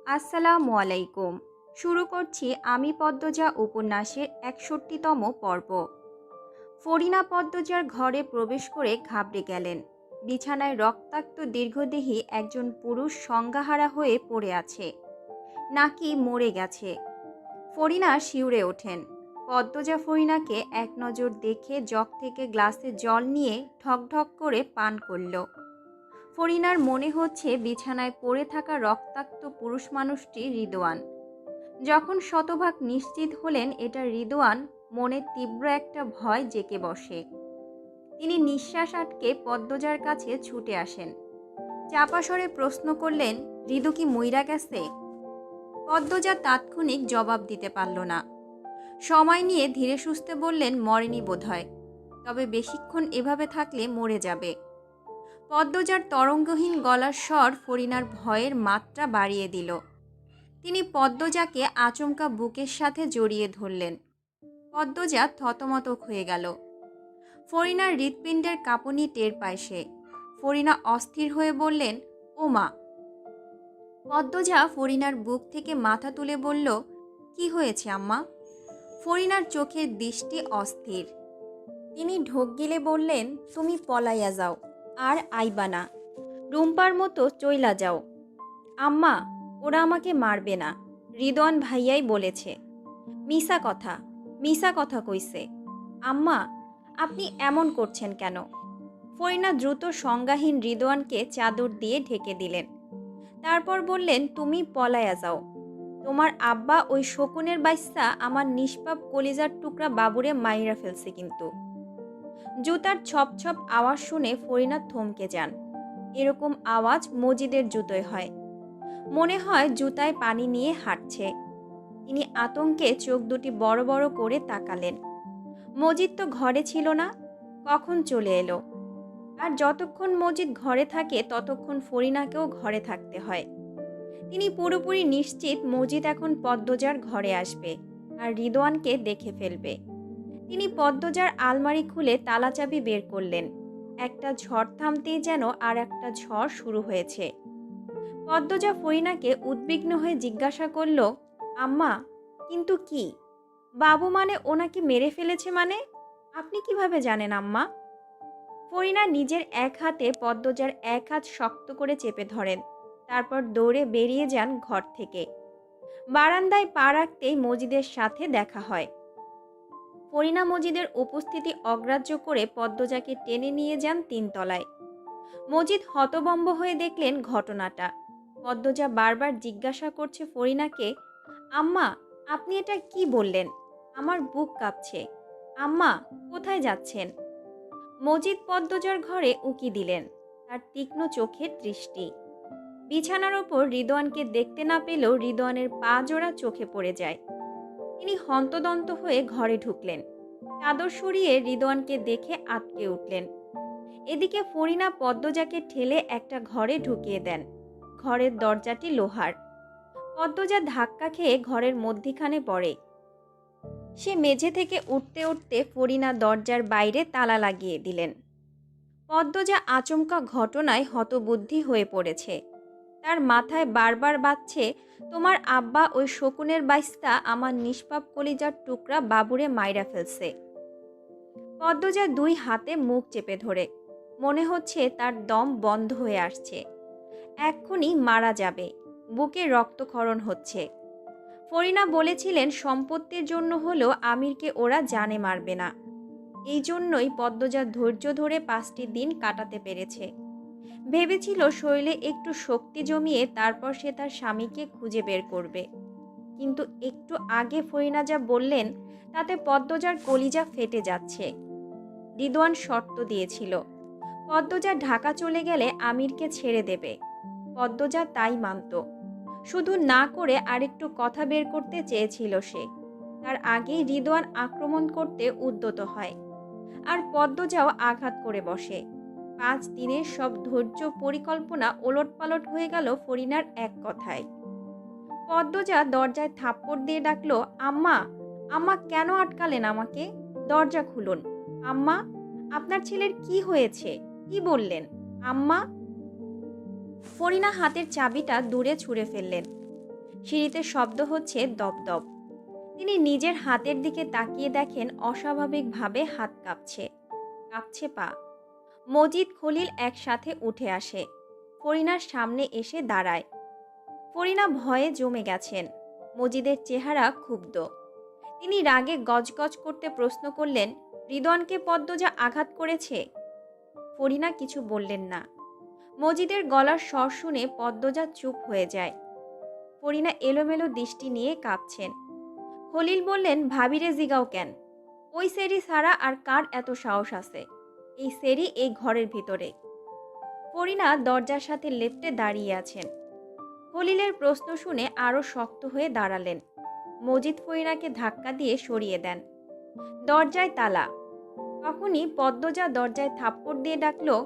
আসসালামু আলাইকুম। শুরু করছি আমি পদ্মজা উপন্যাসের ৬১তম পর্ব। ফরিনা পদ্মজার ঘরে প্রবেশ করে ঘাবড়ে গেলেন। বিছানায় রক্তাক্ত দীর্ঘদেহী একজন পুরুষ সংজ্ঞাহারা হয়ে পড়ে আছে, নাকি মরে গেছে। ফরিনা শিউরে ওঠেন। পদ্মজা ফরিনাকে এক নজর দেখে জগ থেকে গ্লাসে জল নিয়ে ঢকঢক করে পান করল। ফরিনার মনে হচ্ছে বিছানায় পড়ে থাকা রক্তাক্ত পুরুষ মানুষটি রিদওয়ান। যখন শতভাগ নিশ্চিত হলেন এটা রিদওয়ান, মনে তীব্র একটা ভয় জেঁকে বসে। তিনি নিঃশ্বাস আটকে পদ্মজার কাছে ছুটে আসেন। চাপা স্বরে প্রশ্ন করলেন, রিদু কি মইরা গেছে? পদ্মজা তাৎক্ষণিক জবাব দিতে পারল না। সময় নিয়ে ধীরে সুস্থে বললেন, মরেনি বোধহয়, তবে বেশিক্ষণ এভাবে থাকলে মরে যাবে। পদ্মজার তরঙ্গহীন গলার স্বর ফরিনার ভয়ের মাত্রা বাড়িয়ে দিল। তিনি পদ্মজাকে আচমকা বুকের সাথে জড়িয়ে ধরলেন। পদ্মজা থতমত হয়ে গেল। ফরিনার হৃৎপিণ্ডের কাঁপুনি টের পায় সে। ফরিনা অস্থির হয়ে বললেন, ও মা। পদ্মজা ফরিনার বুক থেকে মাথা তুলে বলল, কি হয়েছে আম্মা? ফরিনার চোখের দৃষ্টি অস্থির। তিনি ঢোক গিলে বললেন, তুমি পলাইয়া যাও, আর আইবা না। রুম্পার মতো চইলা যাও। আম্মা, ওরা আমাকে মারবে না, রিদওয়ান ভাইয়াই বলেছে। মিশা কথা কইছে। আম্মা, আপনি এমন করছেন কেন? ফরিনা দ্রুত সংজ্ঞাহীন রিদওয়ানকে চাদর দিয়ে ঢেকে দিলেন। তারপর বললেন, তুমি পলাইয়া যাও। তোমার আব্বা ওই শকুনের বাইস্তা আমার নিষ্পাপ কলিজার টুকরা বাবুরে মাইরা ফেলছে কিন্তু। জুতার ছপ ছপ আওয়াজ শুনে ফরিনা থমকে যান। এরকম আওয়াজ মজিদের জুতোয় হয়। মনে হয় জুতায় পানি নিয়ে হাঁটছে। তিনি আতঙ্কে চোখ দুটি বড় বড় করে তাকালেন। মজিদ তো ঘরে ছিল না, কখন চলে এলো? আর যতক্ষণ মজিদ ঘরে থাকে ততক্ষণ ফরিনাকেও ঘরে থাকতে হয়। তিনি পুরোপুরি নিশ্চিত মজিদ এখন পদ্মজার ঘরে আসবে আর রিদওয়ানকে দেখে ফেলবে। তিনি পদ্মজার আলমারি খুলে তালাচাবি বের করলেন। একটা ঝড় থামতেই যেন আর একটা ঝড় শুরু হয়েছে। পদ্মজা ফরিনাকে উদ্বিগ্ন হয়ে জিজ্ঞাসা করল, আম্মা, কিন্তু কি? বাবু মানে ওনাকে মেরে ফেলেছে মানে? আপনি কিভাবে জানেন আম্মা? ফরিনা নিজের এক হাতে পদ্মজার এক হাত শক্ত করে চেপে ধরেন। তারপর দৌড়ে বেরিয়ে যান ঘর থেকে। বারান্দায় পা রাখতেই মজিদের সাথে দেখা হয়। ফরিনা মজিদের উপস্থিতি অগ্রাহ্য করে পদ্মজাকে টেনে নিয়ে যান ৩ তলায়। মজিদ হতভম্ব হয়ে দেখলেন ঘটনাটা। পদ্মজা বারবার জিজ্ঞাসা করছে ফরিনাকে, আম্মা, আপনি এটা কি বললেন? আমার বুক কাঁপছে। আম্মা, কোথায় যাচ্ছেন? মজিদ পদ্মজার ঘরে উকি দিলেন। তার তীক্ষ্ণ চোখের দৃষ্টি। বিছানার ওপর রিদওয়ানকে দেখতে না পেলেও রিদওয়ানের পা জোড়া চোখে পড়ে যায়। তিনি হন্তদন্ত হয়ে ঘরে ঢুকলেন। চাদর সরিয়ে রিদওয়ানকে দেখে আটকে উঠলেন। এদিকে ফরিনা পদ্মজাকে ঠেলে একটা ঘরে ঢুকিয়ে দেন। ঘরের দরজাটি লোহার। পদ্মজা ধাক্কা খেয়ে ঘরের মধ্যিখানে পড়ে। সে মেঝে থেকে উঠতে উঠতে ফরিনা দরজার বাইরে তালা লাগিয়ে দিলেন। পদ্মজা আচমকা ঘটনায় হতবুদ্ধি হয়ে পড়েছে। তার মাথায় বারবার বাজছে, তোমার আব্বা ওই শকুনের বাইস্তা আমার নিষ্পাপ কলিজার টুকরা বাবুরে মাইরা ফেলছে। পদ্মজা ২ হাতে মুখ চেপে ধরে। মনে হচ্ছে তার দম বন্ধ হয়ে আসছে। এক্ষুনি মারা যাবে। বুকে রক্তক্ষরণ হচ্ছে। ফরিনা বলেছিলেন সম্পত্তির জন্য হলেও আমিরকে ওরা জানে মারবে না। এই জন্যই পদ্মজা ধৈর্য ধরে ৫টি দিন কাটাতে পেরেছে। ভেবেছিল শরীরে একটু শক্তি জমিয়ে তারপর সে তার স্বামীকে খুঁজে বের করবে। কিন্তু একটু আগে ফরিনা যা বললেন তাতে পদ্মজার কলিজা ফেটে যাচ্ছে। রিদওয়ান শর্ত দিয়েছিল, পদ্মজা ঢাকা চলে গেলে আমিরকে ছেড়ে দেবে। পদ্মজা তাই মানত। শুধু না করে আরেকটু কথা বের করতে চেয়েছিল সে। তার আগেই রিদওয়ান আক্রমণ করতে উদ্যত হয়। আর পদ্মজাও আঘাত করে বসে। ৫ দিনের সব ধৈর্য পরিকল্পনা ওলটপালট হয়ে গেল ফরিনার এক কথায়। পদ্মজা দরজায় থাপ্পড় দিয়ে ডাকলো, আম্মা, আম্মা, কেন আটকালেন আমাকে? দরজা খুলুন। আম্মা, আপনার ছেলের কি হয়েছে? কি বললেন? আম্মা। ফরিনা হাতের চাবিটা দূরে ছুঁড়ে ফেললেন। সিঁড়িতে শব্দ হচ্ছে দপদপ। তিনি নিজের হাতের দিকে তাকিয়ে দেখেন অস্বাভাবিকভাবে হাত কাঁপছে, কাঁপছে পা। মজিদ, খলিল একসাথে উঠে আসে, ফরিনার সামনে এসে দাঁড়ায়। ফরিনা ভয়ে জমে গেছেন। মজিদের চেহারা ক্ষুব্ধ। তিনি রাগে গজগজ করতে প্রশ্ন করলেন, রিদওয়ানকে পদ্মজা আঘাত করেছে? ফরিনা কিছু বললেন না। মজিদের গলার স্বর শুনে পদ্মজা চুপ হয়ে যায়। ফরিনা এলোমেলো দৃষ্টি নিয়ে কাঁপছেন। খলিল বললেন, ভাবিরে জিগাও কেন? ওই সেরি ছাড়া আর কার এত সাহস আছে? এই সেরি এই ঘরের ভিতরে। ফরিনা দরজার সাথে লেপ্টে দাঁড়িয়ে আছেন। খলিলের প্রশ্ন শুনে আরো শক্ত হয়ে দাঁড়ালেন। মজিদ ফরিনাকে ধাক্কা দিয়ে সরিয়ে দেন। দরজায় তালা। তখনই পদ্মজা দরজায় থাপ্পড় দিয়ে ডাকলো,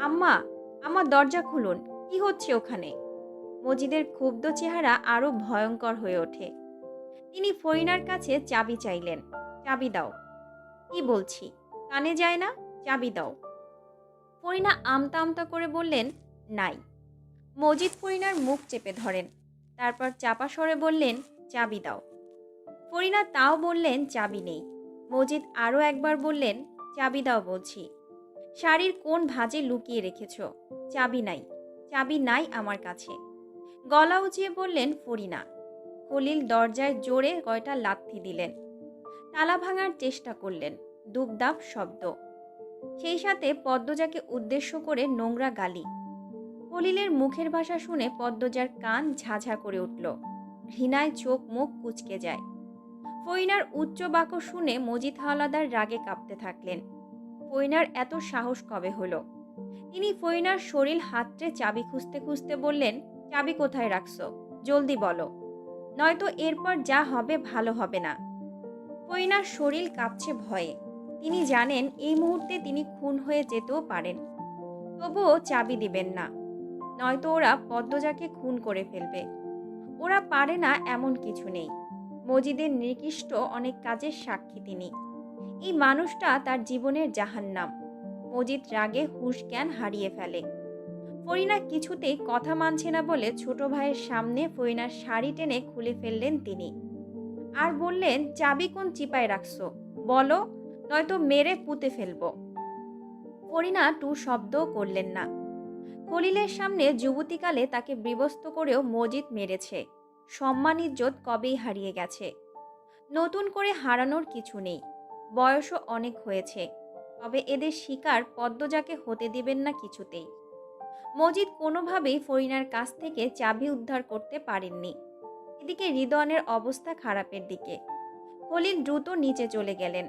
আম্মা, আমার দরজা খুলুন, কি হচ্ছে ওখানে? মজিদের ক্ষুব্ধ চেহারা আরো ভয়ঙ্কর হয়ে ওঠে। তিনি ফরিনার কাছে চাবি চাইলেন। চাবি দাও। কি বলছি, কানে যায় না? চাবি দাও। ফরিনা আমতা আমতা করে বললেন, নাই। মজিদ ফরিনার মুখ চেপে ধরেন। তারপর চাপা স্বরে বললেন, চাবি দাও। ফরিনা তাও বললেন, চাবি নেই। মজিদ আরও একবার বললেন, চাবি দাও বলছি। শাড়ির কোন ভাঁজে লুকিয়ে রেখেছ? চাবি নাই, চাবি নাই আমার কাছে। গলা উঁচিয়ে বললেন ফরিনা। খলিল দরজায় জোরে কয়টা লাথি দিলেন। তালা ভাঙার চেষ্টা করলেন। দুপদাপ শব্দ। সেই সাথে পদ্মজাকে উদ্দেশ্য করে নোংরা গালি। খলিলের মুখের ভাষা শুনে পদ্মজার কান ঝাঝা করে উঠল। ঘৃণায় চোখ মুখ কুঁচকে যায়। ফরিনার উচ্চ বাক্য শুনে মজিদ হাওলাদার রাগে কাঁপতে থাকলেন। ফরিনার এত সাহস কবে হলো? তিনি ফরিনার শরীর হাতড়ে চাবি খুঁজতে খুঁজতে বললেন, চাবি কোথায় রাখছো? জলদি বলো, নয়তো এরপর যা হবে ভালো হবে না। ফরিনার শরীর কাঁপছে ভয়ে। তিনি জানেন এই মুহূর্তে তিনি খুন হয়ে যেতেও পারেন। তবুও চাবি দিবেন না, নয়তো ওরা পদ্মজাকে খুন করে ফেলবে। ওরা পারে না এমন কিছু নেই। মজিদের নিকৃষ্ট অনেক কাজের সাক্ষী তিনি। এই মানুষটা তার জীবনের জাহান্নাম। মজিদ রাগে হুঁশ জ্ঞান হারিয়ে ফেলে। ফরিনা কিছুতেই কথা মানছে না বলে ছোট ভাইয়ের সামনে ফরিনার শাড়ি টেনে খুলে ফেললেন তিনি। আর বললেন, চাবি কোন চিপায় রাখছো বলো, নয়তো মেরে পুঁতে ফেলবো। ফরিনা টু শব্দও করলেন না। খলিলের সামনে যুবতীকালে তাকে বিবস্ত করেও মজিদ মেরেছে। সম্মান ইজ্জত কবেই হারিয়ে গেছে। নতুন করে হারানোর কিছু নেই। বয়সও অনেক হয়েছে। তবে এদের শিকার পদ্মজাকে হতে দিবেন না কিছুতেই। মজিদ কোনোভাবেই ফরিনার কাছ থেকে চাবি উদ্ধার করতে পারেননি। এদিকে রিদওয়ানের অবস্থা খারাপের দিকে। খলিল দ্রুত নিচে চলে গেলেন।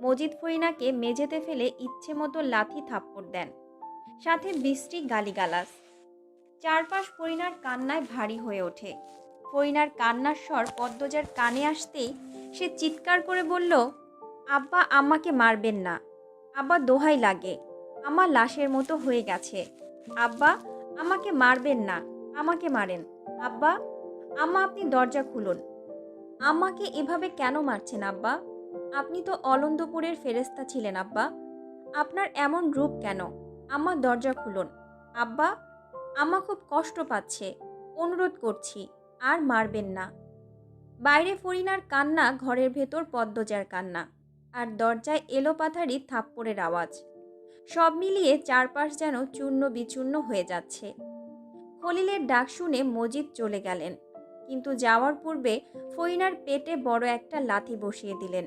মজিদ ফরিনাকে মেঝেতে ফেলে ইচ্ছে মতো লাথি থাপ্পড় দেন, সাথে বিশ্রী গালিগালাজ। চারপাশ ফরিনার কান্নায় ভারী হয়ে ওঠে। ফরিনার কান্নার স্বর পদ্মজার কানে আসতেই সে চিৎকার করে বলল, আব্বা, আম্মাকে মারবেন না। আব্বা, দোহাই লাগে, আমার লাশের মতো হয়ে গেছে। আব্বা, আমাকে মারবেন না, আমাকে মারেন। আব্বা, আম্মা, আপনি দরজা খুলুন। আম্মাকে এভাবে কেন মারছেন আব্বা? আপনি তো অলন্দপুরের ফেরেস্তা ছিলেন আব্বা। আপনার এমন রূপ কেন? আম্মা, দরজা খুলুন। আব্বা, আম্মা খুব কষ্ট পাচ্ছে, অনুরোধ করছি, আর মারবেন না। বাইরে ফরিনার কান্না, ঘরের ভেতর পদ্মজার কান্না, আর দরজায় এলোপাথারি থাপ্পড়ের আওয়াজ। সব মিলিয়ে চারপাশ যেন চূর্ণ বিচূর্ণ হয়ে যাচ্ছে। খলিলের ডাক শুনে মজিদ চলে গেলেন, কিন্তু যাওয়ার পূর্বে ফরিনার পেটে বড় একটা লাথি বসিয়ে দিলেন।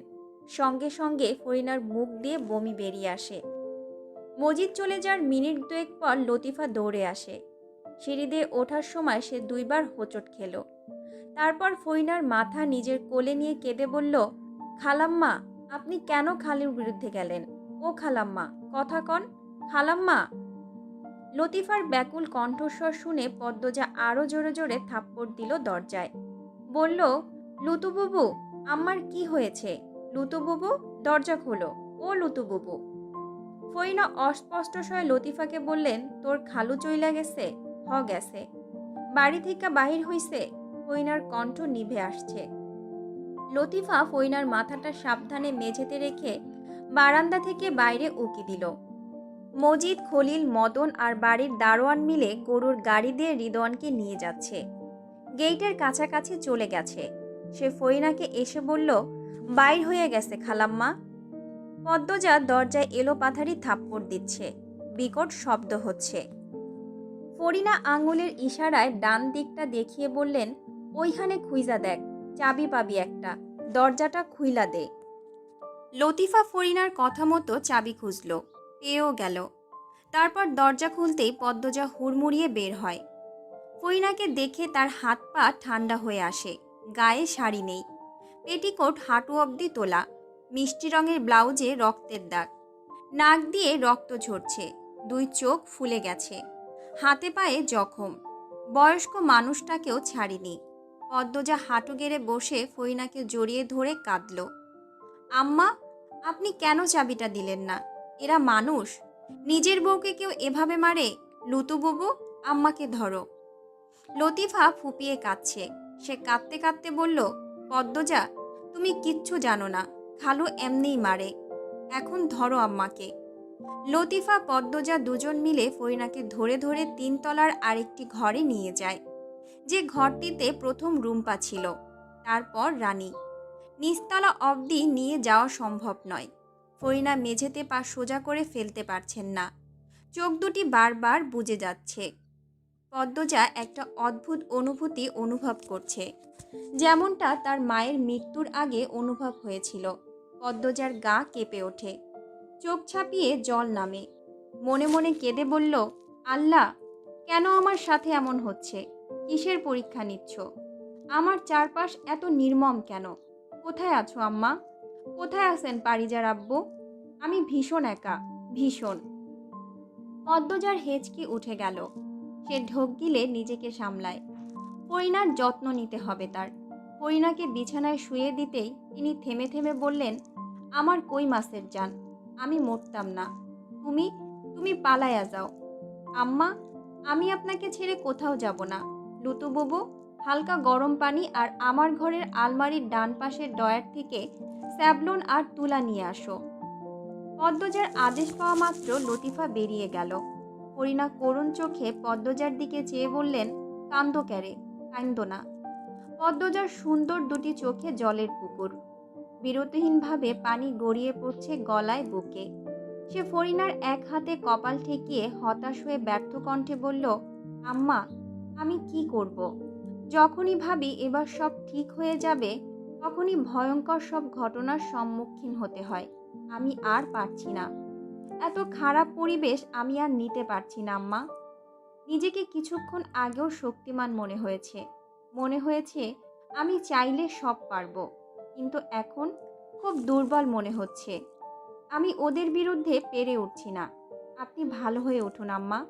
সঙ্গে সঙ্গে ফরিনার মুখ দিয়ে বমি বেরিয়ে আসে। মজিদ চলে যাওয়ার মিনিট দুয়েক পর লতিফা দৌড়ে আসে। সিঁড়ি দিয়ে ওঠার সময় সে দুইবার হোঁচট খেল। তারপর ফরিনার মাথা নিজের কোলে নিয়ে কেঁদে বলল, খালাম্মা, আপনি কেন খালির বিরুদ্ধে গেলেন? ও খালাম্মা, কথা কন, খালাম্মা। লতিফার ব্যাকুল কণ্ঠস্বর শুনে পদ্মজা আরো জোরে জোরে থাপ্পড় দিল দরজায়। বলল, লুতুবুবু, আম্মার কি হয়েছে? লুতুবুবু, দরজা খোলো, ও লুতুবুবু। ফরিনা অস্পষ্ট স্বরে লতিফাকে বললেন, তোর খালু চইলা গেছে? হ গেছে। বাড়ি থেকে বাহির হইছে? ফরিনার কণ্ঠ নিভে আসছে। লতিফা ফরিনার মাথাটা সাবধানে মেঝেতে রেখে বারান্দা থেকে বাইরে উকি দিল। মজিদ, খলিল, মদন আর বাড়ির দারোয়ান মিলে গরুর গাড়ি দিয়ে রিদওয়ানকে নিয়ে যাচ্ছে। গেটের কাছাকাছি চলে গেছে। সে ফরিনাকে এসে বলল, বাইর হয়ে গেছে খালাম্মা। পদ্মজা দরজায় এলোপাথারি থাপ্পড় দিচ্ছে, বিকট শব্দ হচ্ছে। ফরিনা আঙুলের ইশারায় ডান দিকটা দেখিয়ে বললেন, ওইখানে খুইজা দেখ, চাবি পাবি একটা, দরজাটা খুইলা দে। লতিফা ফরিনার কথা মতো চাবি খুঁজল, পেয়েও গেল। তারপর দরজা খুলতেই পদ্মজা হুড়মুড়িয়ে বের হয়। ফরিনাকে দেখে তার হাত পা ঠান্ডা হয়ে আসে। গায়ে শাড়ি নেই, পেটিকোট হাঁটু অবধি তোলা, মিষ্টি রঙের ব্লাউজে রক্তের দাগ, নাক দিয়ে রক্ত ঝরছে, দুই চোখ ফুলে গেছে, হাতে পায়ে জখম। বয়স্ক মানুষটাকেও ছাড়িনি। পদ্মজা হাঁটু গেড়ে বসে ফরিনাকে জড়িয়ে ধরে কাঁদল। আম্মা, আপনি কেন চাবিটা দিলেন না? এরা মানুষ? নিজের বউকে কেউ এভাবে মারে? লুতু বুবু, আম্মাকে ধরো। লতিফা ফুপিয়ে কাঁদছে। সে কাঁদতে কাঁদতে বলল, পদ্মজা, তুমি কিচ্ছু জানো না, খালু এমনিই মারে, এখন ধরো আম্মাকে। লতিফা পদ্মজা দুজন মিলে ফরিনাকে ধরে ধরে 3 তলার আরেকটি ঘরে নিয়ে যায়, যে ঘরটিতে প্রথম রুম্পা ছিল, তারপর রানী। নিচতলা অবধি নিয়ে যাওয়া সম্ভব নয়। ফরিনা মেঝেতে পা সোজা করে ফেলতে পারছেন না, চোখ দুটি বারবার বুজে যাচ্ছে। পদ্মজা একটা অদ্ভুত অনুভূতি অনুভব করছে, যেমনটা তার মায়ের মৃত্যুর আগে অনুভব হয়েছিল। পদ্মজার গা কেঁপে ওঠে, চোখ ছাপিয়ে জল নামে। মনে মনে কেঁদে বলল, আল্লাহ, কেন আমার সাথে এমন হচ্ছে? কিসের পরীক্ষা নিচ্ছ? আমার চারপাশ এত নির্মম কেন? কোথায় আছো আম্মা? কোথায় আছেন পারিজার আব্বু? আমি ভীষণ একা, ভীষণ। পদ্মজার হেঁচকি উঠে গেল। সে ঢোক গিলে নিজেকে সামলায়। ফরিনার যত্ন নিতে হবে তার। ফরিনাকে বিছানায় শুয়ে দিতেই তিনি থেমে থেমে বললেন, আমার কই মাছের জান, আমি মরতাম না। তুমি তুমি পালায়া যাও। আম্মা, আমি আপনাকে ছেড়ে কোথাও যাব না। লুতু বুবু, হালকা গরম পানি আর আমার ঘরের আলমারির ডান পাশের ডয়ার থেকে স্যাভলন আর তুলা নিয়ে আসো। পদ্মজার আদেশ পাওয়া মাত্র লতিফা বেরিয়ে গেল। ফরিনা করুণ চোখে পদ্মজার দিকে চেয়ে বললেন, কান্দো ক্যারে, কান্দো না। পদ্মজার সুন্দর দুটি চোখে জলের পুকুর। বিরতিহীনভাবে পানি গড়িয়ে পড়ছে গলায়, বুকে। সে ফরিনার এক হাতে কপাল ঠেকিয়ে হতাশ হয়ে ব্যর্থ কণ্ঠে বলল, আম্মা, আমি কি করব? যখনই ভাবি এবার সব ঠিক হয়ে যাবে, তখনই ভয়ঙ্কর সব ঘটনার সম্মুখীন হতে হয়। আমি আর পারছি না। এত খারাপ পরিবেশ আমি আর নিতে পারছি না আম্মা। নিজেকে কিছুক্ষণ আগেও শক্তিমান মনে হয়েছে। মনে হয়েছে আমি চাইলে সব পারবো, কিন্তু এখন খুব দুর্বল মনে হচ্ছে। আমি ওদের বিরুদ্ধে পেরে উঠছি না। আপনি ভালো হয়ে উঠুন আম্মা।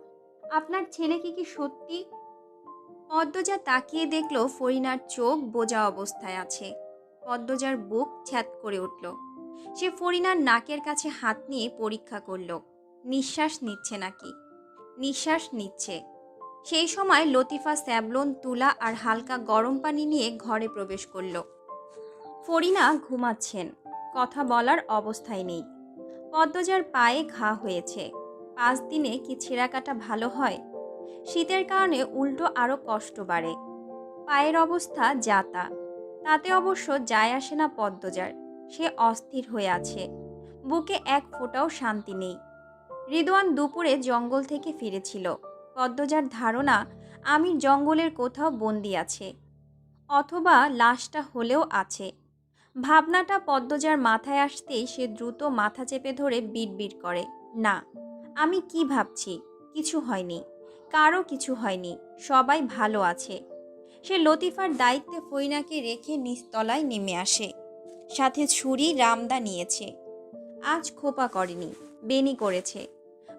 আপনার ছেলে কি সত্যি? পদ্মজা তাকিয়ে দেখল ফরিনার চোখ বোজা অবস্থায় আছে। পদ্মজার বুক ছ্যাদ করে উঠল। সে ফরিনার নাকের কাছে হাত নিয়ে পরীক্ষা করল, নিঃশ্বাস নিচ্ছে নাকি। নিঃশ্বাস নিচ্ছে। সেই সময় লতিফা স্যাভলন, তুলা আর হালকা গরম পানি নিয়ে ঘরে প্রবেশ করল। ফরিনা ঘুমাচ্ছেন, কথা বলার অবস্থায় নেই। পদ্মজার পায়ে ঘা হয়েছে। 5 দিনে কি ছেঁড়া কাটা ভালো হয়? শীতের কারণে উল্টো আরও কষ্ট বাড়ে। পায়ের অবস্থা যা তা, তাতে অবশ্য যায় আসে না পদ্মজার। সে অস্থির হয়ে আছে, বুকে এক ফোঁটাও শান্তি নেই। রিদওয়ান দুপুরে জঙ্গল থেকে ফিরেছিল। পদ্মজার ধারণা আমির জঙ্গলের কোথাও বন্দি আছে, অথবা লাশটা হলেও আছে। ভাবনাটা পদ্মজার মাথায় আসতেই সে দ্রুত মাথা চেপে ধরে বিড়বিড় করে, না, আমি কি ভাবছি? কিছু হয়নি, কারো কিছু হয়নি, সবাই ভালো আছে। সে লতিফার দায়িত্বে ফরিনাকে রেখে নিচতলায় নেমে আসে। সাথে ছুরি, রামদা নিয়েছে। আজ খোপা করেনি, বেনি করেছে।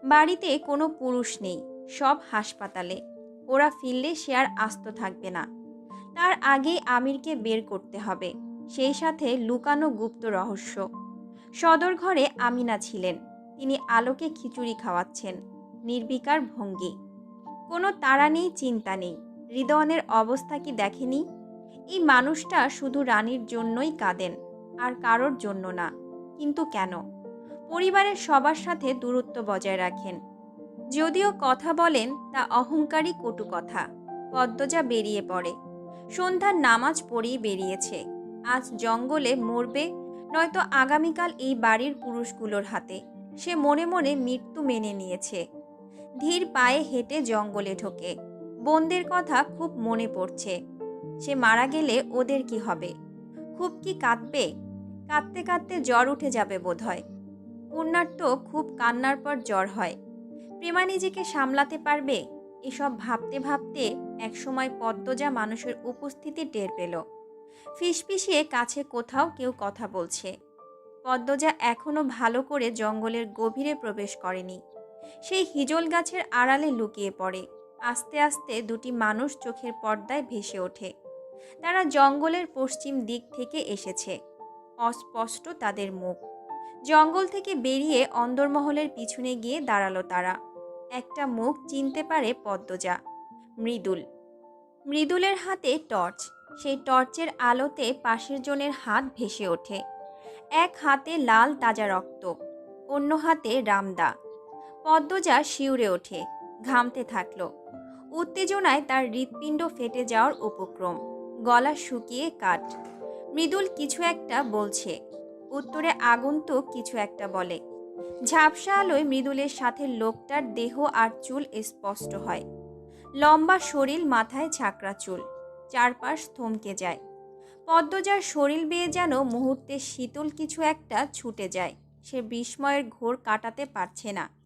বাড়িতে কোনো পুরুষ নেই, সব হাসপাতালে। ওরা ফিরলে সে আর আস্ত থাকবে না। তার আগেই আমিরকে বের করতে হবে, সেই সাথে লুকানো গুপ্ত রহস্য। সদর ঘরে আমিনা ছিলেন। তিনি আলোকে খিচুড়ি খাওয়াচ্ছেন, নির্বিকার ভঙ্গি। কোনো তাড়া নেই, চিন্তা নেই। রিদওয়ানের অবস্থা কি দেখেনি? এই মানুষটা শুধু রানীর জন্যই কাঁদেন, আর কারোর জন্য না। কিন্তু কেন? পরিবারের সবার সাথে দূরত্ব বজায় রাখেন। যদিও কথা বলেন তা অহংকারী কটু কথা। পদ্মজা বেরিয়ে পড়ে। সন্ধ্যার নামাজ পড়েই বেরিয়েছে। আজ জঙ্গলে মরবে, নয়তো আগামীকাল এই বাড়ির পুরুষগুলোর হাতে। সে মনে মনে মৃত্যু মেনে নিয়েছে। ধীর পায়ে হেঁটে জঙ্গলে ঢোকে। বোনদের কথা খুব মনে পড়ছে। সে মারা গেলে ওদের কি হবে? খুব কি কাঁদবে? কাঁদতে কাঁদতে জ্বর উঠে যাবে বোধহয়। পূর্ণার তো খুব কান্নার পর জ্বর হয়। প্রেমা নিজেকে সামলাতে পারবে? এসব ভাবতে ভাবতে একসময় পদ্মজা মানুষের উপস্থিতি টের পেল। ফিসফিসিয়ে কাছে কোথাও কেউ কথা বলছে। পদ্মজা এখনো ভালো করে জঙ্গলের গভীরে প্রবেশ করেনি। সেই হিজল গাছের আড়ালে লুকিয়ে পড়ে। আস্তে আস্তে দুটি মানুষ চোখের পর্দায় ভেসে ওঠে। তারা জঙ্গলের পশ্চিম দিক থেকে এসেছে। অস্পষ্ট তাদের মুখ। জঙ্গল থেকে বেরিয়ে অন্দরমহলের পিছনে গিয়ে দাঁড়ালো তারা। একটা মুখ চিনতে পারে পদ্মজা। মৃদুল। মৃদুলের হাতে টর্চ। সেই টর্চের আলোতে পাশের জনের হাত ভেসে ওঠে। এক হাতে লাল তাজা রক্ত, অন্য হাতে রামদা। পদ্মজা শিউরে ওঠে, ঘামতে থাকলো। উত্তেজনায় তার হৃৎপিণ্ড ফেটে যাওয়ার উপক্রম। গলা শুকিয়ে কাঠ। মৃদুল কিছু একটা বলছে। উত্তরে আগন্তুক কিছু একটা বলে। ঝাপসা আলোয় মৃদুলের সাথে লোকটার দেহ আর চুল স্পষ্ট হয়। লম্বা শরীর, মাথায় ছাকড়া চুল। চারপাশ থমকে যায়। পদ্মজার শরীর বেয়ে যেন মুহূর্তে শীতল কিছু একটা ছুটে যায়। সে বিস্ময়ের ঘোর কাটাতে পারছে না।